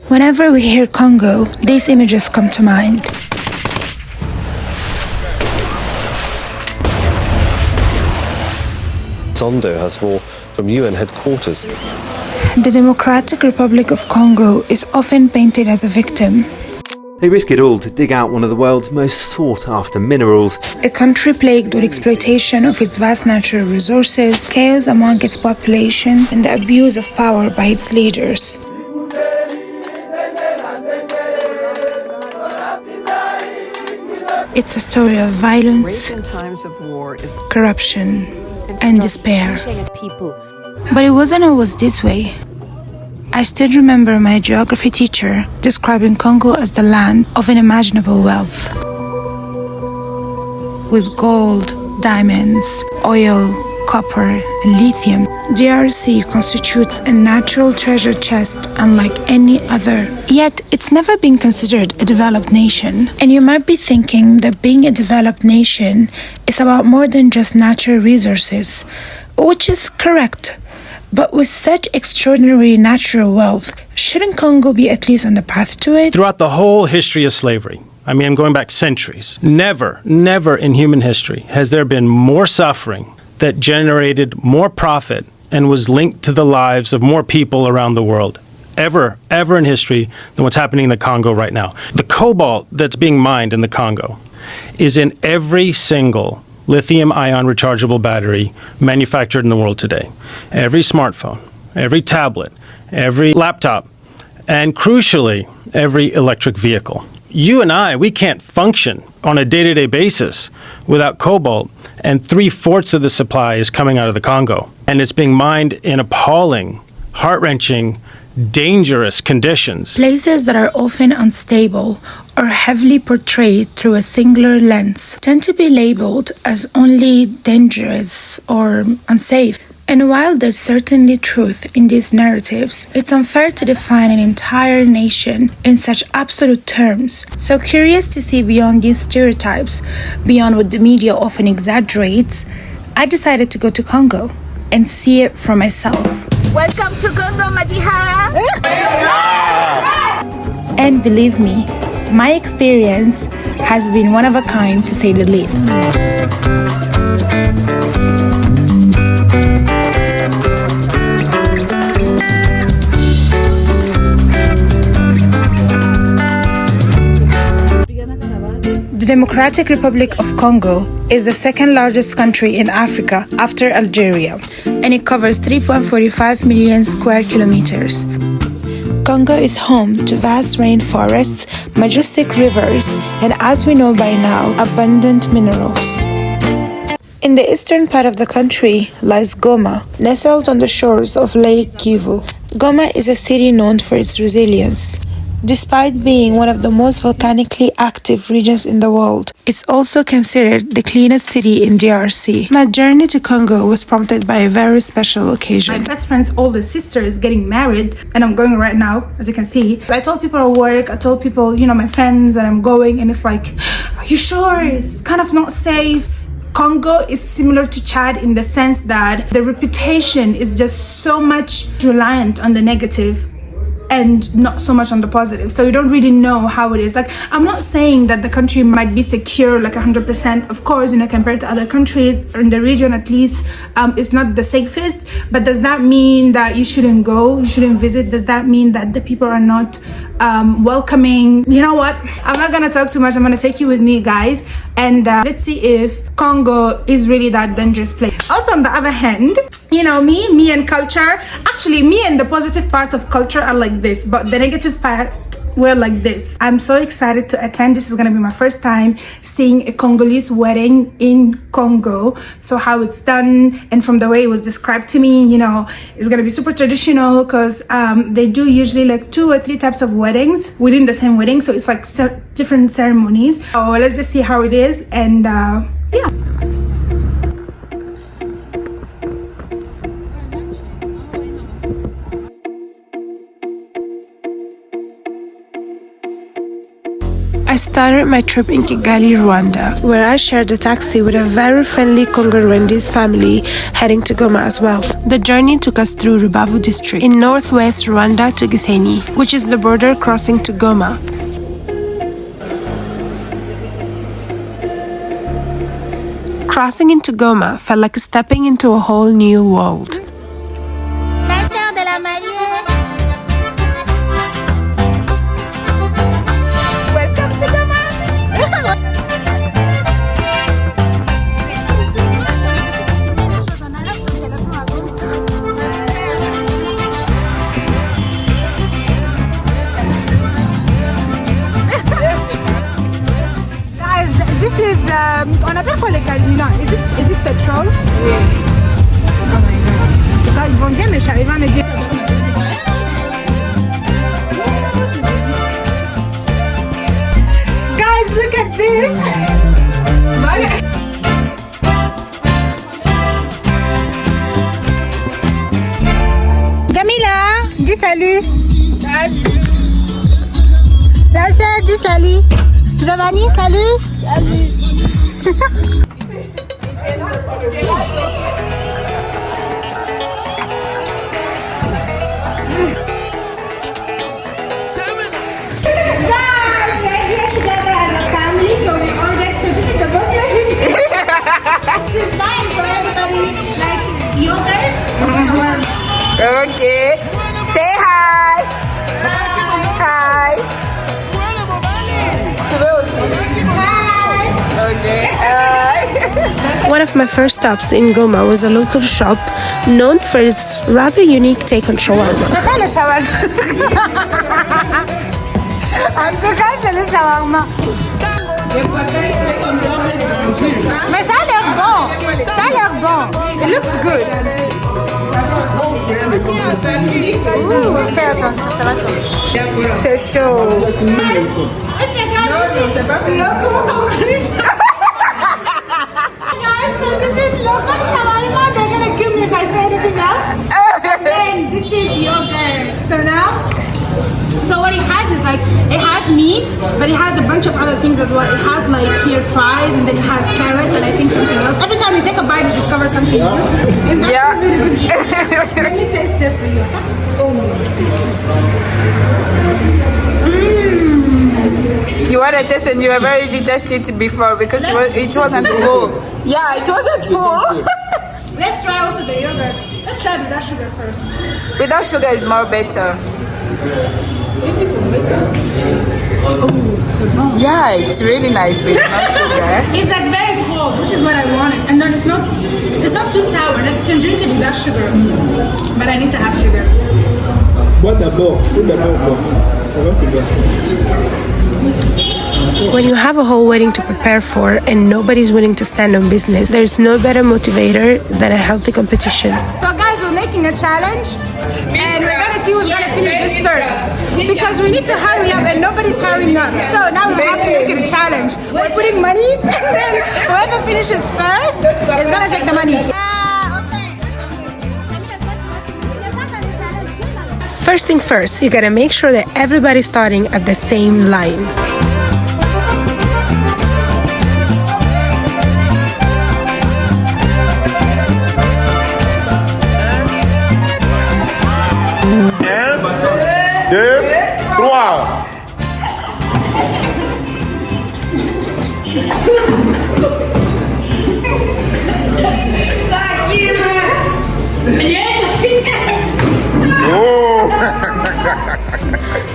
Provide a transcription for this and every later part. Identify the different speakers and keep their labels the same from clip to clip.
Speaker 1: Whenever we hear Congo, these images come to mind.
Speaker 2: Zondo has more from UN headquarters.
Speaker 1: The Democratic Republic of Congo is often painted as a victim.
Speaker 3: They risk it all to dig out one of the world's most sought-after minerals.
Speaker 1: A country plagued with exploitation of its vast natural resources, chaos among its population, and the abuse of power by its leaders. It's a story of violence, corruption, and despair. But it wasn't always this way. I still remember my geography teacher describing Congo as the land of unimaginable wealth. With gold, diamonds, oil, copper, and lithium, DRC constitutes a natural treasure chest unlike any other. Yet, it's never been considered a developed nation. And you might be thinking that being a developed nation is about more than just natural resources, which is correct. But with such extraordinary natural wealth, shouldn't Congo be at least on the path to it?
Speaker 4: Throughout the whole history of slavery, I'm going back centuries, never in human history has there been more suffering that generated more profit and was linked to the lives of more people around the world, ever in history, than what's happening in the Congo right now. The cobalt that's being mined in the Congo is in every single lithium-ion rechargeable battery manufactured in the world today. Every smartphone, every tablet, every laptop, and crucially, every electric vehicle. You and I, we can't function on a day-to-day basis without cobalt, and 3/4 of the supply is coming out of the Congo. And it's being mined in appalling, heart-wrenching, dangerous conditions.
Speaker 1: Places that are often unstable or heavily portrayed through a singular lens tend to be labeled as only dangerous or unsafe. And while there's certainly truth in these narratives, it's unfair to define an entire nation in such absolute terms. So curious to see beyond these stereotypes, beyond what the media often exaggerates, I decided to go to Congo and see it for myself.
Speaker 5: Welcome to Congo, Madiha!
Speaker 1: And believe me, my experience has been one of a kind, to say the least. The Democratic Republic of Congo is the second largest country in Africa after Algeria, and it covers 3.45 million square kilometers. Congo is home to vast rainforests, majestic rivers, and as we know by now, abundant minerals. In the eastern part of the country lies Goma, nestled on the shores of Lake Kivu. Goma is a city known for its resilience. Despite being one of the most volcanically active regions in the world, it's also considered the cleanest city in DRC. My journey to Congo was prompted by a very special occasion. My best friend's older sister is getting married, and I'm going right now, as you can see. I told people at work, I told people, my friends, that I'm going, and it's like, are you sure? It's kind of not safe. Congo is similar to Chad in the sense that the reputation is just so much reliant on the negative and not so much on the positive, so you don't really know how it is. Like, I'm not saying that the country might be secure like 100%, of course, compared to other countries or in the region, at least it's not the safest, but does that mean that you shouldn't go, you shouldn't visit? Does that mean that the people are not welcoming? You know what, I'm not gonna talk too much, I'm gonna take you with me, guys, and let's see if Congo is really that dangerous place. Also, on the other hand, me and culture, actually me and the positive part of culture are like this, but the negative part, we're like this. I'm so excited to attend. This is gonna be my first time seeing a Congolese wedding in Congo. So how it's done, and from the way it was described to me, it's gonna be super traditional, because they do usually like 2 or 3 types of weddings within the same wedding, so it's like different ceremonies. So let's just see how it is, and yeah. I started my trip in Kigali, Rwanda, where I shared a taxi with a very friendly Congolese family heading to Goma as well. The journey took us through Rubavu district in northwest Rwanda to Gisenyi, which is the border crossing to Goma. Crossing into Goma felt like stepping into a whole new world.
Speaker 5: Welcome to Goma. Guys, this is on appelle quoi les carburants? Is it petrol? Oui. Oh my god. Quand ils vont bien me charger, ils vont me dire. Guys, look at this. Jamila, dis salut. La sœur, dis salut. Giovanni, salut. Salut. She's buying for everybody, like yogurt. Okay. Say hi. Hi. Hi. Okay. Hi.
Speaker 1: One of my first stops in Goma was a local shop known for its rather unique take on shawarma.
Speaker 5: C'est ça le shawarma. En tout cas, c'est le shawarma. Mais ça a l'air bon. Ça a l'air bon. It looks good. Ouh, fais attention, ça va tomber. C'est chaud. Local Congolese. Guys, so this is local shawarma. They're gonna kill me if I say anything else. And then this is yogurt. So now, so what it has is like, it has meat, but it has a bunch of other things as well. It has like here fries, and then it has carrots, and I think something else. Every time you take a bite, you discover something new. It's actually really good. Let me taste it for you.
Speaker 6: You wanted this and you were very detested before because it wasn't full. Yeah, it wasn't full.
Speaker 5: Let's try also the yogurt. Let's try without sugar first.
Speaker 6: Without sugar is more better. Yeah, it's really nice with no sugar.
Speaker 5: It's like very cold, which is what I wanted. And then it's not too sour. Like you can drink it without sugar. But I need to have sugar.
Speaker 1: When you have a whole wedding to prepare for and nobody's willing to stand on business, there's no better motivator than a healthy competition.
Speaker 5: So guys, we're making a challenge. And we're gonna see who's gonna finish this first. Because we need to hurry up and nobody's hurrying up. So now we have to make it a challenge. We're putting money and then whoever finishes first is gonna take the money.
Speaker 1: First thing first, you gotta make sure that everybody's starting at the same line.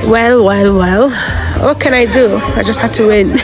Speaker 1: Well, what can I do? I just had to win.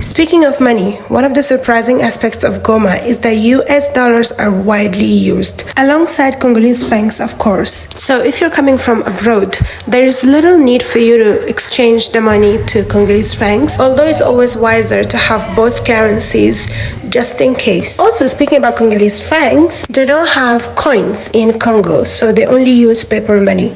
Speaker 1: Speaking of money, one of the surprising aspects of Goma is that US dollars are widely used, alongside Congolese francs, of course. So if you're coming from abroad, there is little need for you to exchange the money to Congolese francs, although it's always wiser to have both currencies just in case. Also, speaking about Congolese francs, they don't have coins in Congo, so they only use paper money.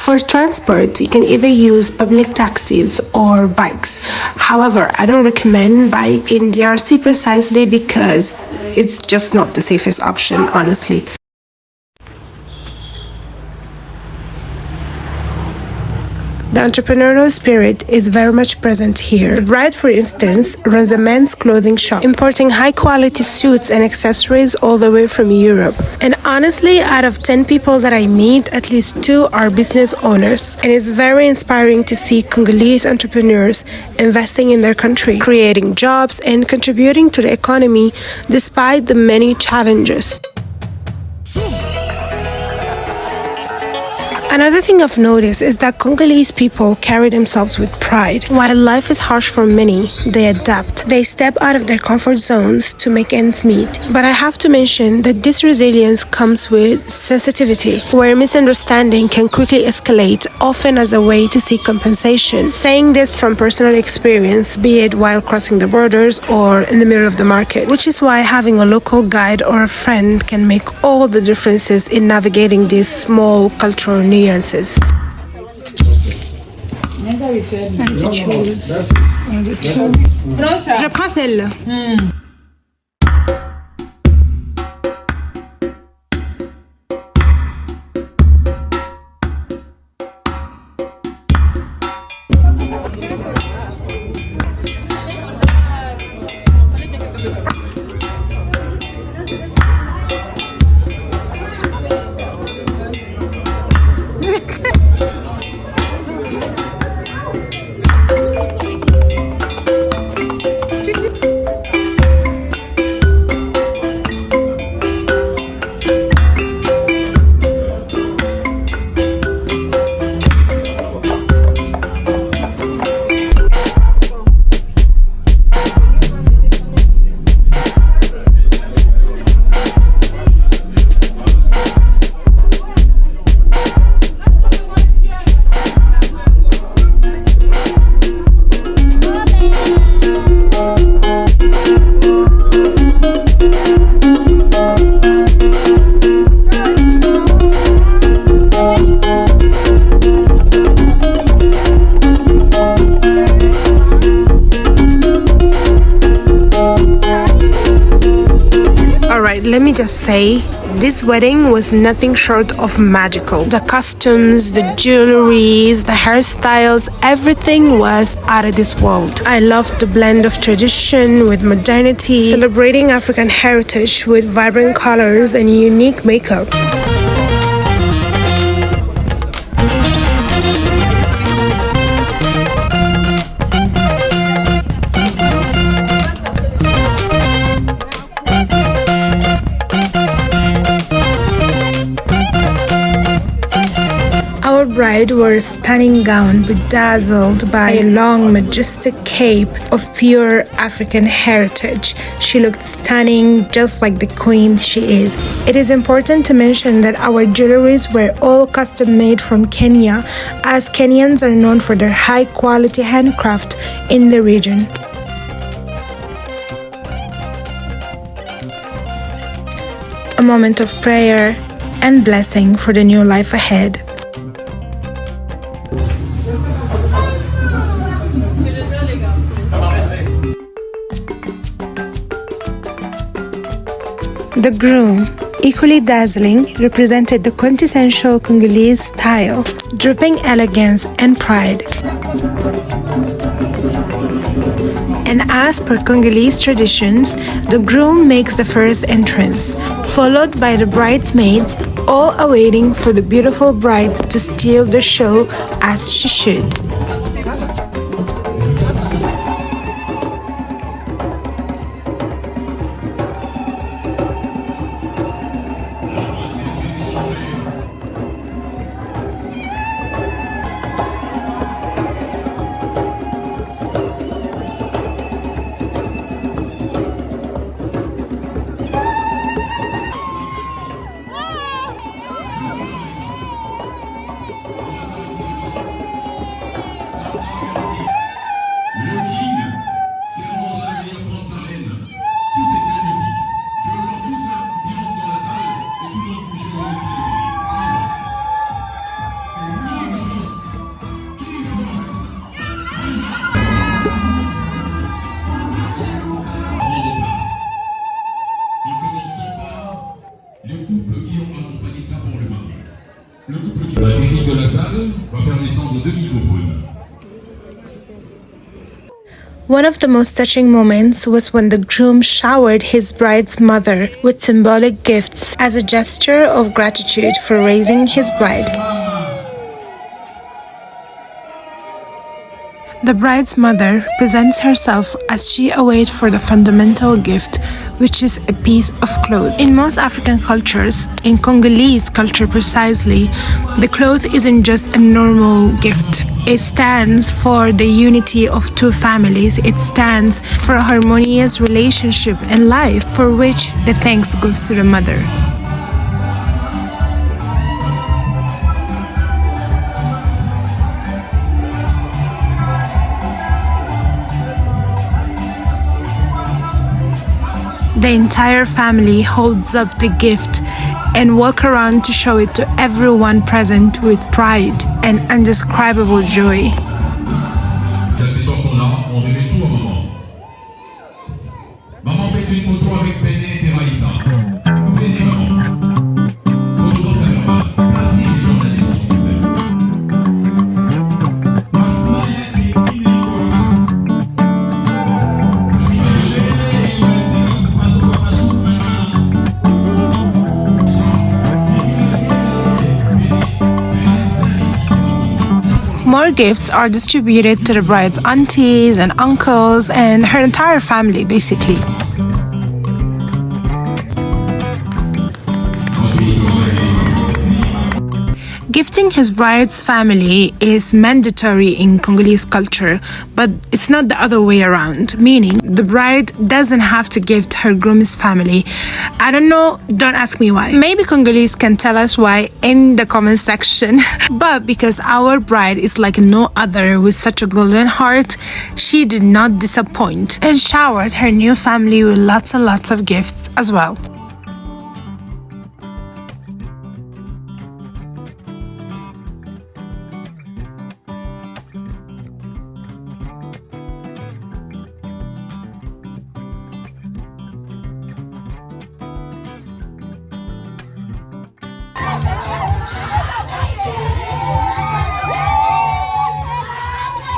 Speaker 7: For transport, you can either use public taxis or bikes. However, I don't recommend bikes in DRC precisely because it's just not the safest option, honestly. The entrepreneurial spirit is very much present here. The bride, for instance, runs a men's clothing shop, importing high-quality suits and accessories all the way from Europe. And honestly, out of 10 people that I meet, at least 2 are business owners. And it's very inspiring to see Congolese entrepreneurs investing in their country, creating jobs and contributing to the economy despite the many challenges. Another thing I've noticed is that Congolese people carry themselves with pride. While life is harsh for many, they adapt. They step out of their comfort zones to make ends meet. But I have to mention that this resilience comes with sensitivity, where misunderstanding can quickly escalate, often as a way to seek compensation. Saying this from personal experience, be it while crossing the borders or in the middle of the market, which is why having a local guide or a friend can make all the differences in navigating these small cultural nuances.
Speaker 5: Je prends celle-là.
Speaker 7: Let me just say, this wedding was nothing short of magical. The costumes, the jewelries, the hairstyles, everything was out of this world. I loved the blend of tradition with modernity, celebrating African heritage with vibrant colors and unique makeup. Our bride wore a stunning gown bedazzled by a long, majestic cape of pure African heritage. She looked stunning, just like the queen she is. It is important to mention that our jewelries were all custom-made from Kenya, as Kenyans are known for their high-quality handcraft in the region. A moment of prayer and blessing for the new life ahead. The groom, equally dazzling, represented the quintessential Congolese style, dripping elegance and pride. And as per Congolese traditions, the groom makes the first entrance, followed by the bridesmaids, all awaiting for the beautiful bride to steal the show as she should.
Speaker 8: Sous cette belle musique, je veux voir toute l'ambiance dans la salle et tout le monde bouger au rythme du public. La technique de la salle va faire descendre 2 microphones.
Speaker 7: One of the most touching moments was when the groom showered his bride's mother with symbolic gifts as a gesture of gratitude for raising his bride. The bride's mother presents herself as she awaits for the fundamental gift, which is a piece of cloth. In most African cultures, in Congolese culture precisely, the cloth isn't just a normal gift. It stands for the unity of two families. It stands for a harmonious relationship and life, for which the thanks goes to the mother. The entire family holds up the gift and walk around to show it to everyone present with pride and indescribable joy.
Speaker 8: Ces accessoires sont là, on remet tout à maman. Maman fait une photo avec Béné et Maïssa. Venez maman. Photo dans la caméra. Merci les journalistes, s'il vous plaît.
Speaker 7: More gifts are distributed to the bride's aunties and uncles and her entire family, basically. Gifting his bride's family is mandatory in Congolese culture, but it's not the other way around, meaning the bride doesn't have to gift her groom's family. I don't know, don't ask me why. Maybe Congolese can tell us why in the comment section, but because our bride is like no other with such a golden heart, she did not disappoint and showered her new family with lots and lots of gifts as well.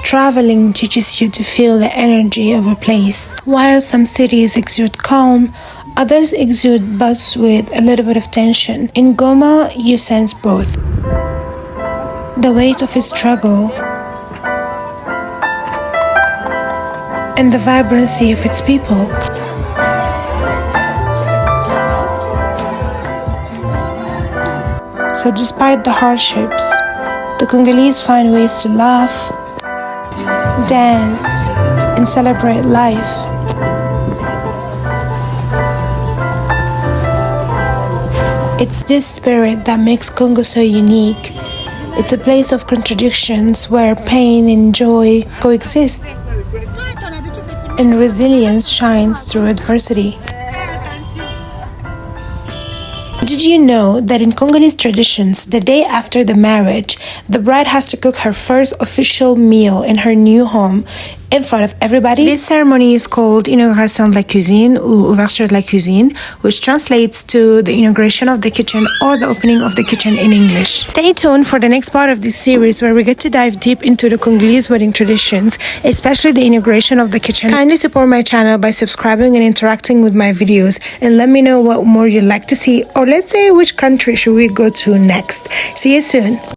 Speaker 7: Traveling teaches you to feel the energy of a place. While some cities exude calm, others exude buzz with a little bit of tension. In Goma, you sense both. The weight of its struggle and the vibrancy of its people. So despite the hardships, the Congolese find ways to laugh, dance, and celebrate life. It's this spirit that makes Congo so unique. It's a place of contradictions where pain and joy coexist, and resilience shines through adversity. Did you know that in Congolese traditions, the day after the marriage, the bride has to cook her first official meal in her new home in front of everybody? This ceremony is called Inauguration de la Cuisine or Ouverture de la Cuisine, which translates to the inauguration of the kitchen or the opening of the kitchen in English. Stay tuned for the next part of this series where we get to dive deep into the Congolese wedding traditions, especially the inauguration of the kitchen. Kindly support my channel by subscribing and interacting with my videos, and let me know what more you'd like to see, or let's say which country should we go to next. See you soon.